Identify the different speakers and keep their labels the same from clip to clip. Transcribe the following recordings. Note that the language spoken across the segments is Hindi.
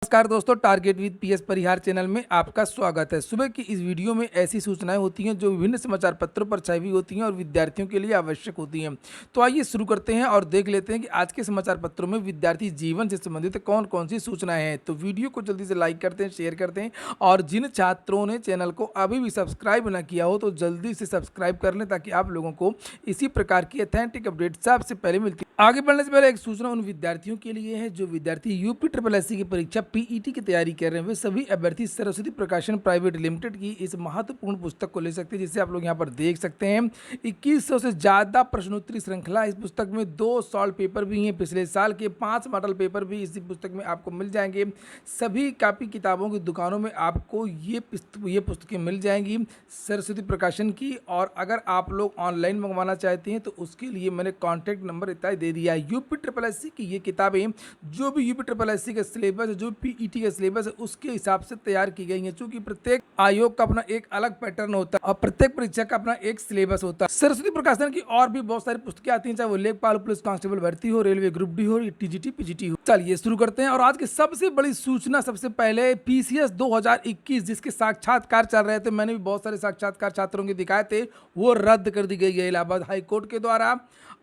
Speaker 1: नमस्कार दोस्तों, target with PS Parihar channel में आपका स्वागत है। सुबह की इस वीडियो में ऐसी सूचनाएं होती हैं जो विभिन्न समाचार पत्रों पर छाई हुई होती हैं और विद्यार्थियों के लिए आवश्यक होती हैं। तो आइए शुरू करते हैं और देख लेते हैं कि आज के समाचार पत्रों में विद्यार्थी जीवन से संबंधित कौन कौन सी सूचनाएं हैं। तो वीडियो को जल्दी से लाइक करते हैं, शेयर करते हैं और जिन छात्रों ने चैनल को अभी भी सब्सक्राइब न किया हो तो जल्दी से सब्सक्राइब कर लें ताकि आप लोगों को इसी प्रकार की अथेंटिक अपडेट सबसे पहले मिलती है। आगे बढ़ने से पहले एक सूचना उन विद्यार्थियों के लिए है जो विद्यार्थी यूपी ट्रिपल एससी की परीक्षा पीईटी की तैयारी कर रहे हैं। वे सभी अभ्यर्थी सरस्वती प्रकाशन प्राइवेट लिमिटेड की इस महत्वपूर्ण पुस्तक को ले सकते हैं, जिसे आप लोग यहाँ पर देख सकते हैं। 2100 से ज़्यादा प्रश्नोत्तरी श्रृंखला। इस पुस्तक में 2 सॉल्व पेपर भी हैं। पिछले साल के 5 मॉडल पेपर भी इसी पुस्तक में आपको मिल जाएंगे। सभी कापी किताबों की दुकानों में आपको ये पुस्तकें मिल जाएंगी सरस्वती प्रकाशन की। और अगर आप लोग ऑनलाइन मंगवाना चाहते हैं तो उसके लिए मैंने कॉन्टैक्ट नंबर इतना दे दिया है। यूपी ट्रिपल एससी की ये किताबें जो भी यूपी ट्रिपल एससी का सिलेबस है, जो पीईटी का सिलेबस है, उसके हिसाब से तैयार की गई है। चूंकि प्रत्येक आयोग का अपना एक अलग पैटर्न होता है और प्रत्येक परीक्षा का अपना एक सिलेबस होता है। सरस्वती प्रकाशन की और भी बहुत सारी पुस्तकें आती हैं, चाहे वो लेखपाल पुलिस कांस्टेबल भर्ती हो, रेलवे ग्रुप डी हो, टीजीटी पीजीटी हो। चलिए शुरू करते हैं। और आज की सबसे बड़ी सूचना, सबसे पहले पीसीएस 2021 जिसके साक्षात्कार चल रहे थे, मैंने भी बहुत सारे साक्षात्कार छात्रों के दिखाए थे, वो रद्द कर दी गई है इलाहाबाद हाई कोर्ट के द्वारा।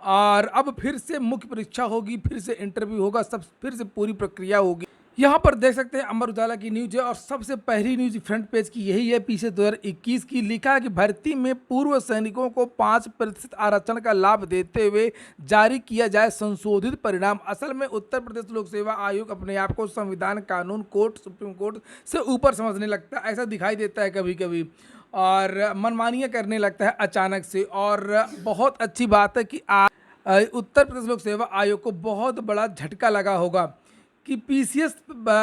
Speaker 1: और अब फिर से मुख्य परीक्षा होगी, फिर से इंटरव्यू होगा, सब फिर से पूरी प्रक्रिया होगी। यहाँ पर देख सकते हैं अमर उजाला की न्यूज है और सबसे पहली न्यूज फ्रंट पेज की यही है। पीछे 2021 की लिखा है कि भर्ती में पूर्व सैनिकों को 5% आरक्षण का लाभ देते हुए जारी किया जाए संशोधित परिणाम। असल में उत्तर प्रदेश लोक सेवा आयोग अपने आप को संविधान, कानून, कोर्ट, सुप्रीम कोर्ट से ऊपर समझने लगता है। ऐसा दिखाई देता है कभी कभी और मनमानियाँ करने लगता है अचानक से। और बहुत अच्छी बात है कि आज उत्तर प्रदेश लोक सेवा आयोग को बहुत बड़ा झटका लगा होगा कि पीसीएस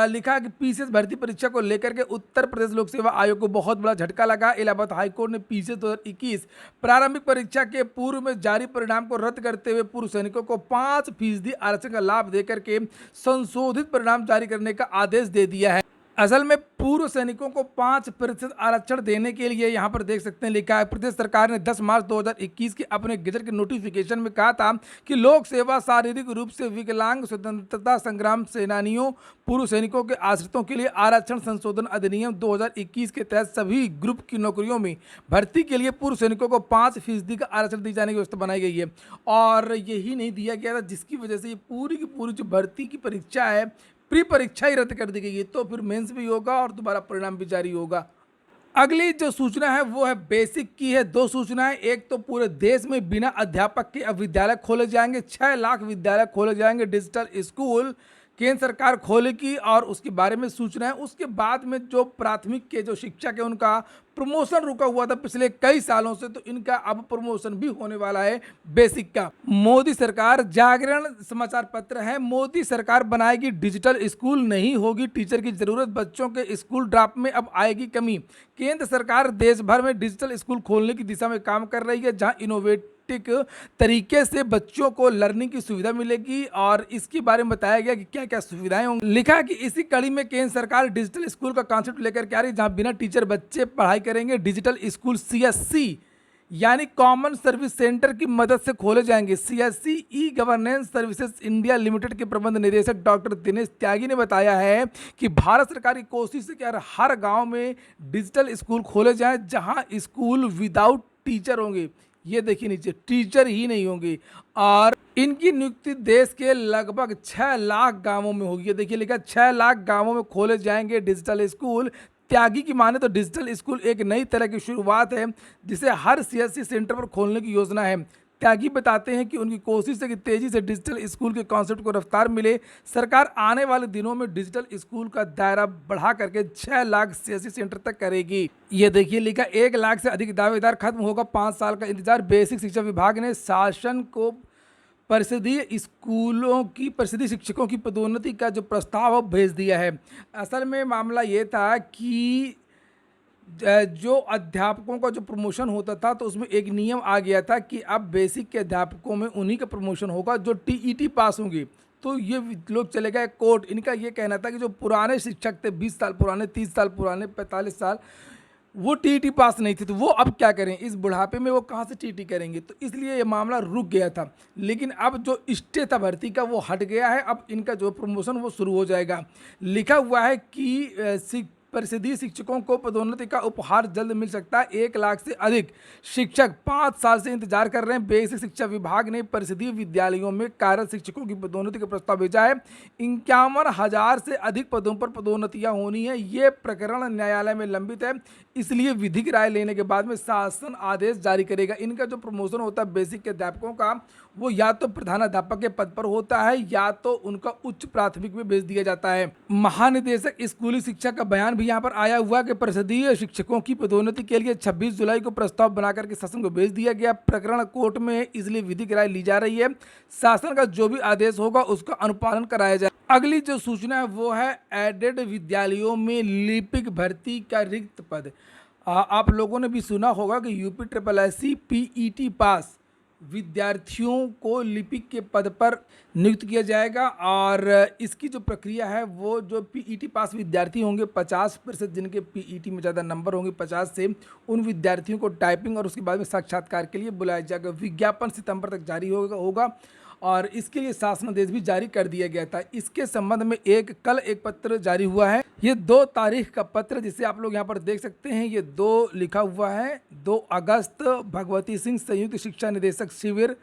Speaker 1: लिखा कि पीसीएस भर्ती परीक्षा को लेकर के उत्तर प्रदेश लोक सेवा आयोग को बहुत बड़ा झटका लगा। इलाहाबाद हाईकोर्ट ने पीसीएस 2021 प्रारंभिक परीक्षा के पूर्व में जारी परिणाम को रद्द करते हुए पूर्व सैनिकों को 5% आरक्षण का लाभ देकर के संशोधित परिणाम जारी करने का आदेश दे दिया है। असल में पूर्व सैनिकों को 5% आरक्षण देने के लिए यहाँ पर देख सकते हैं लिखा है, प्रदेश सरकार ने 10 मार्च 2021 के अपने गजट के नोटिफिकेशन में कहा था कि लोक सेवा, शारीरिक रूप से विकलांग, स्वतंत्रता संग्राम सेनानियों, पूर्व सैनिकों के आश्रितों के लिए आरक्षण संशोधन अधिनियम 2021 के तहत सभी ग्रुप की नौकरियों में भर्ती के लिए पूर्व सैनिकों को 5% का आरक्षण दिए जाने की व्यवस्था बनाई गई है। और यही नहीं दिया गया था, जिसकी वजह से ये पूरी की पूरी जो भर्ती की परीक्षा है, प्री परीक्षा ही रद्द कर दी गई है। तो फिर मेंस भी होगा और दोबारा परिणाम भी जारी होगा। अगली जो सूचना है वो है बेसिक की है। 2 सूचनाएं। एक तो पूरे देश में बिना अध्यापक के अब विद्यालय खोले जाएंगे, 6 लाख विद्यालय खोले जाएंगे, डिजिटल स्कूल केंद्र सरकार खोलेगी और उसके बारे में सूचना है। उसके बाद में जो प्राथमिक के जो शिक्षक है उनका प्रमोशन रुका हुआ था पिछले कई सालों से, तो इनका अब प्रमोशन भी होने वाला है बेसिक का। मोदी सरकार, जागरण समाचार पत्र है, मोदी सरकार बनाएगी डिजिटल स्कूल, नहीं होगी टीचर की जरूरत, बच्चों के स्कूल ड्रॉप में अब आएगी कमी। केंद्र सरकार देश भर में डिजिटल स्कूल खोलने की दिशा में काम कर रही है, जहां इनोवेटिव तरीके से बच्चों को लर्निंग की सुविधा मिलेगी और इसके बारे में बताया गया कि क्या क्या सुविधाएं होंगी। लिखा है कि इसी कड़ी में केंद्र सरकार डिजिटल स्कूल का कॉन्सेप्ट लेकर के आ रही है, जहां बिना टीचर बच्चे पढ़ाई करेंगे। डिजिटल स्कूल सीएससी यानी कॉमन सर्विस सेंटर की मदद से खोले जाएंगे। CSC e governance services India limited के प्रबंध निदेशक डॉक्टर दिनेश त्यागी ने बताया है कि भारत सरकार की कोशिश है कि हर गाँव में डिजिटल स्कूल खोले जाएं, जहाँ स्कूल विदाउट टीचर होंगे। ये देखिए नीचे, टीचर ही नहीं होंगे और इनकी नियुक्ति देश के लगभग 6 लाख गांवों में होगी। ये देखिए लिखा 6 लाख गांवों में खोले जाएंगे डिजिटल स्कूल। त्यागी की माने तो डिजिटल स्कूल एक नई तरह की शुरुआत है जिसे हर सीएससी सेंटर पर खोलने की योजना है। त्यागी बताते हैं कि उनकी कोशिश है कि तेजी से डिजिटल स्कूल के कॉन्सेप्ट को रफ्तार मिले। सरकार आने वाले दिनों में डिजिटल स्कूल का दायरा बढ़ा करके 6 लाख सीएससी सेंटर तक करेगी। ये देखिए लिखा 1 लाख से अधिक दावेदार, खत्म होगा 5 साल का इंतजार। बेसिक शिक्षा विभाग ने शासन को परिषदीय स्कूलों की परिषदीय शिक्षकों की पदोन्नति का जो प्रस्ताव भेज दिया है। असल में मामला ये था कि जो अध्यापकों का जो प्रमोशन होता था तो उसमें एक नियम आ गया था कि अब बेसिक के अध्यापकों में उन्हीं का प्रमोशन होगा जो टीईटी पास होंगे। तो ये लोग चले गए कोर्ट। इनका ये कहना था कि जो पुराने शिक्षक थे, 20 साल पुराने, 30 साल पुराने, 45 साल, वो टीईटी पास नहीं थे, तो वो अब क्या करें, इस बुढ़ापे में वो कहाँ से टीईटी करेंगे, तो इसलिए ये मामला रुक गया था। लेकिन अब जो स्टे था भर्ती का वो हट गया है, अब इनका जो प्रमोशन वो शुरू हो जाएगा। लिखा हुआ है कि परिषदीय शिक्षकों को पदोन्नति का उपहार जल्द मिल सकता है। 1 लाख से अधिक शिक्षक 5 साल से इंतजार कर रहे हैं। बेसिक शिक्षा विभाग ने परिषदीय विद्यालयों में कार्यरत शिक्षकों की पदोन्नति का प्रस्ताव भेजा है। 51,000 से अधिक पदों पर पदोन्नतियां होनी है। ये प्रकरण न्यायालय में लंबित है, इसलिए विधिक राय लेने के बाद में शासन आदेश जारी करेगा। इनका जो प्रमोशन होता है बेसिक के अध्यापकों का, वो या तो प्रधानाध्यापक के पद पर होता है या तो उनका उच्च प्राथमिक में भेज दिया जाता है। महानिदेशक स्कूली शिक्षा का बयान भी यहाँ पर आया हुआ कि परिषदीय शिक्षकों की पदोन्नति के लिए 26 जुलाई को प्रस्ताव बनाकर के शासन को भेज दिया गया। प्रकरण कोर्ट में है, इसलिए विधिक राय ली जा रही है। शासन का जो भी आदेश होगा उसका अनुपालन कराया जाए। अगली जो सूचना है वो है एडेड विद्यालयों में लिपिक भर्ती का रिक्त पद। आप लोगों ने भी सुना होगा कि यूपी SSSC पीईटी पास विद्यार्थियों को लिपिक के पद पर नियुक्त किया जाएगा। और इसकी जो प्रक्रिया है वो जो पीईटी पास विद्यार्थी होंगे 50% जिनके पीईटी में ज़्यादा नंबर होंगे 50 से, उन विद्यार्थियों को टाइपिंग और उसके बाद में साक्षात्कार के लिए बुलाया जाएगा। विज्ञापन सितंबर तक जारी होगा और इसके लिए शासनादेश भी जारी कर दिया गया था। इसके संबंध में कल एक पत्र जारी हुआ है। ये 2 तारीख का पत्र, जिसे आप लोग यहाँ पर देख सकते हैं, ये 2 लिखा हुआ है 2 अगस्त, भगवती सिंह संयुक्त शिक्षा निदेशक शिविर।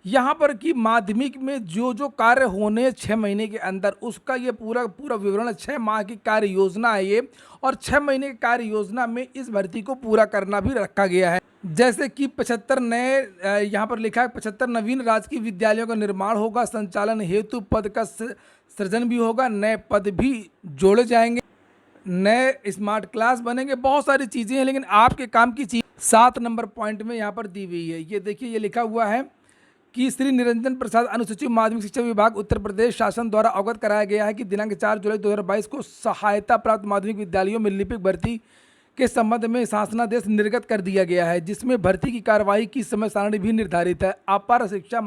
Speaker 1: यहाँ पर कि माध्यमिक में जो कार्य होने 6 महीने के अंदर, उसका ये पूरा विवरण 6 माह की कार्य योजना है ये, और 6 महीने की कार्य योजना में इस भर्ती को पूरा करना भी रखा गया है। जैसे कि 75 नए, यहाँ पर लिखा है 75 नवीन राजकीय विद्यालयों का निर्माण होगा। संचालन हेतु पद का सृजन भी होगा, नए पद भी जोड़े जाएंगे, नए स्मार्ट क्लास बनेंगे, बहुत सारी चीज़ें हैं। लेकिन आपके काम की चीज़ 7 नंबर पॉइंट में यहाँ पर दी हुई है। ये देखिए, ये लिखा हुआ है कि श्री निरंजन प्रसाद अनुसूचित माध्यमिक शिक्षा विभाग उत्तर प्रदेश शासन द्वारा अवगत कराया गया है कि दिनांक 4 जुलाई 2022 को सहायता प्राप्त माध्यमिक विद्यालयों में लिपिक भर्ती के संबंध में शासनादेश निर्गत कर दिया गया है, जिसमें भर्ती की कार्यवाही की समय सारणी भी निर्धारित है। अपर शिक्षा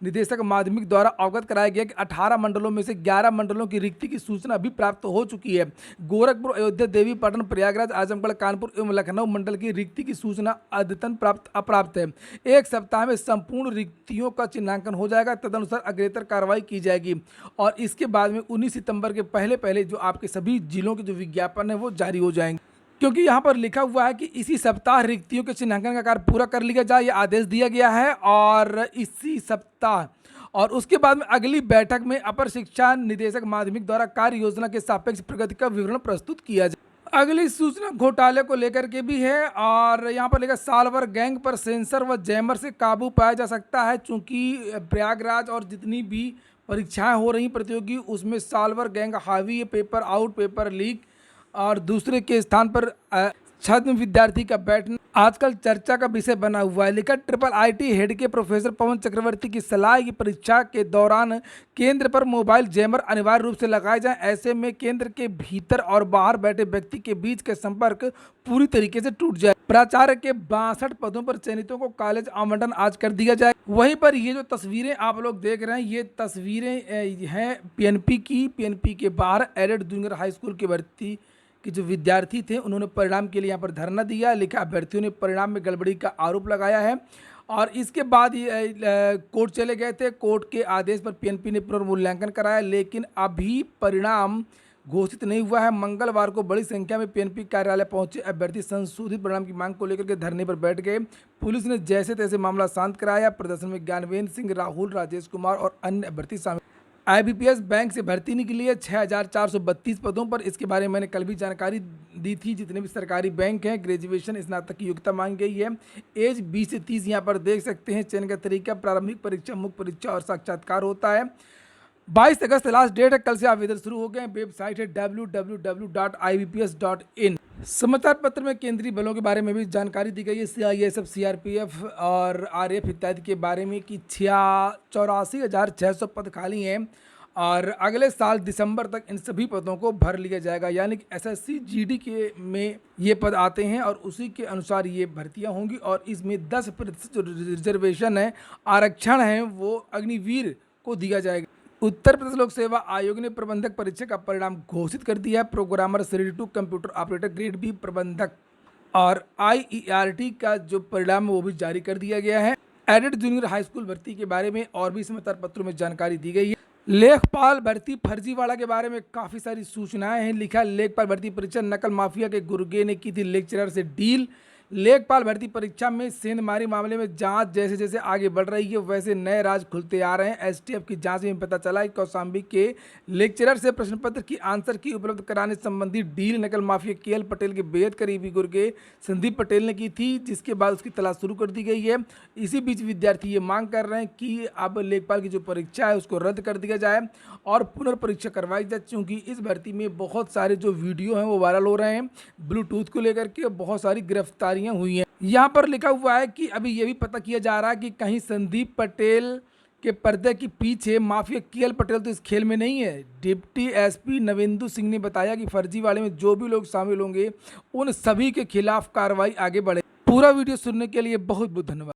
Speaker 1: निदेशक माध्यमिक द्वारा अवगत कराया गया कि 18 मंडलों में से 11 मंडलों की रिक्ति की सूचना भी प्राप्त हो चुकी है। गोरखपुर, अयोध्या, देवीपाटन, प्रयागराज, आजमगढ़, कानपुर एवं लखनऊ मंडल की रिक्ति की सूचना अद्यतन अप्राप्त है। 1 सप्ताह में संपूर्ण रिक्तियों का चिन्हांकन हो जाएगा, तदनुसार अग्रेतर कार्रवाई की जाएगी। और इसके बाद में 19 सितंबर के पहले जो आपके सभी जिलों के जो विज्ञापन है वो जारी हो जाएंगे, क्योंकि यहाँ पर लिखा हुआ है कि इसी सप्ताह रिक्तियों के चिन्हांकन का कार्य पूरा कर लिया जाए, ये आदेश दिया गया है। और इसी सप्ताह और उसके बाद में अगली बैठक में अपर शिक्षा निदेशक माध्यमिक द्वारा कार्य योजना के सापेक्ष प्रगति का विवरण प्रस्तुत किया जाए। अगली सूचना घोटाले को लेकर के भी है, और यहाँ पर लिखा साल भर गैंग पर सेंसर व जैमर से काबू पाया जा सकता है। चूंकि प्रयागराज और जितनी भी परीक्षाएं हो रही प्रतियोगी, उसमें साल भर गैंग हावी है, पेपर आउट, पेपर लीक और दूसरे के स्थान पर छद्म विद्यार्थी का बैठना आजकल चर्चा का विषय बना हुआ है। लिखा IIT हेड के प्रोफेसर पवन चक्रवर्ती की सलाह की परीक्षा के दौरान केंद्र पर मोबाइल जैमर अनिवार्य रूप से लगाए जाएं। ऐसे में केंद्र के भीतर और बाहर बैठे व्यक्ति के बीच के संपर्क पूरी तरीके से टूट जाए। प्राचार्य के 62 पदों पर चयनितों को कॉलेज आवंटन आज कर दिया जाए। वहीं पर ये जो तस्वीरें आप लोग देख रहे हैं, ये तस्वीरें हैं PNP की। PNP के बाहर एडेड जूनियर हाई स्कूल की भर्ती कि जो विद्यार्थी थे उन्होंने परिणाम के लिए यहाँ पर धरना दिया। लिखा अभ्यर्थियों ने परिणाम में गड़बड़ी का आरोप लगाया है, और इसके बाद ये कोर्ट चले गए थे। कोर्ट के आदेश पर PNP ने पुनर्मूल्यांकन कराया, लेकिन अभी परिणाम घोषित नहीं हुआ है। मंगलवार को बड़ी संख्या में PNP कार्यालय पहुंचे अभ्यर्थी संशोधित परिणाम की मांग को लेकर के धरने पर बैठ गए। पुलिस ने जैसे तैसे मामला शांत कराया। प्रदर्शन में ज्ञानवेंद्र सिंह, राहुल, राजेश कुमार और अन्य अभ्यर्थी शामिल। IBPS बैंक से भर्ती निकली है 6432 पदों पर। इसके बारे में मैंने कल भी जानकारी दी थी। जितने भी सरकारी बैंक हैं, ग्रेजुएशन स्नातक की योग्यता मांगी गई है। एज 20 से 30 यहाँ पर देख सकते हैं। चयन का तरीका प्रारंभिक परीक्षा, मुख्य परीक्षा और साक्षात्कार होता है। 22 अगस्त लास्ट डेट है। कल से आवेदन शुरू हो गए। वेबसाइट है www.ibps.in। समाचार पत्र में केंद्रीय बलों के बारे में भी जानकारी दी गई है। CISF, CRPF और RF इत्यादि के बारे में कि 84,600 पद खाली हैं, और अगले साल दिसंबर तक इन सभी पदों को भर लिया जाएगा। यानी कि SSC GD के में ये पद आते हैं और उसी के अनुसार ये भर्तियां होंगी। और इसमें 10% जो रिजर्वेशन है, आरक्षण है, वो अग्निवीर को दिया जाएगा। उत्तर प्रदेश लोक सेवा आयोग ने प्रबंधक परीक्षा का परिणाम घोषित कर दिया है। प्रोग्रामर श्रेणी 2, कंप्यूटर ऑपरेटर ग्रेड B प्रबंधक और IERT का जो परिणाम है वो भी जारी कर दिया गया है। एडेड जूनियर हाई स्कूल भर्ती के बारे में और भी समाचार पत्रों में जानकारी दी गई है। लेखपाल भर्ती फर्जीवाड़ा के बारे में काफ़ी सारी सूचनाएं हैं। लिखा है, लेखपाल भर्ती परीक्षा नकल माफिया के गुर्गे ने की थी लेक्चरर से डील। लेखपाल भर्ती परीक्षा में सेंधमारी मामले में जांच जैसे जैसे आगे बढ़ रही है वैसे नए राज खुलते आ रहे हैं। एसटीएफ की जांच में पता चला कि कौशाम्बी के लेक्चरर से प्रश्न पत्र की आंसर की उपलब्ध कराने संबंधी डील नकल माफिया KL पटेल के बेहद करीबी गुर्गे संदीप पटेल ने की थी, जिसके बाद उसकी तलाश शुरू कर दी गई है। इसी बीच विद्यार्थी ये मांग कर रहे हैं कि अब लेखपाल की जो परीक्षा है उसको रद्द कर दिया जाए और पुनर्परीक्षा करवाई जाए, क्योंकि इस भर्ती में बहुत सारे जो वीडियो हैं वो वायरल हो रहे हैं। ब्लूटूथ को लेकर के बहुत सारी गिरफ्तारियां हुई हैं। यहाँ पर लिखा हुआ है कि अभी ये भी पता किया जा रहा है कि कहीं संदीप पटेल के पर्दे के पीछे माफिया KL पटेल तो इस खेल में नहीं है। डिप्टी SP नवेंदु सिंह ने बताया कि फर्जीवाड़े में जो भी लोग शामिल होंगे उन सभी के खिलाफ कार्रवाई आगे बढ़े। पूरा वीडियो सुनने के लिए बहुत बहुत धन्यवाद।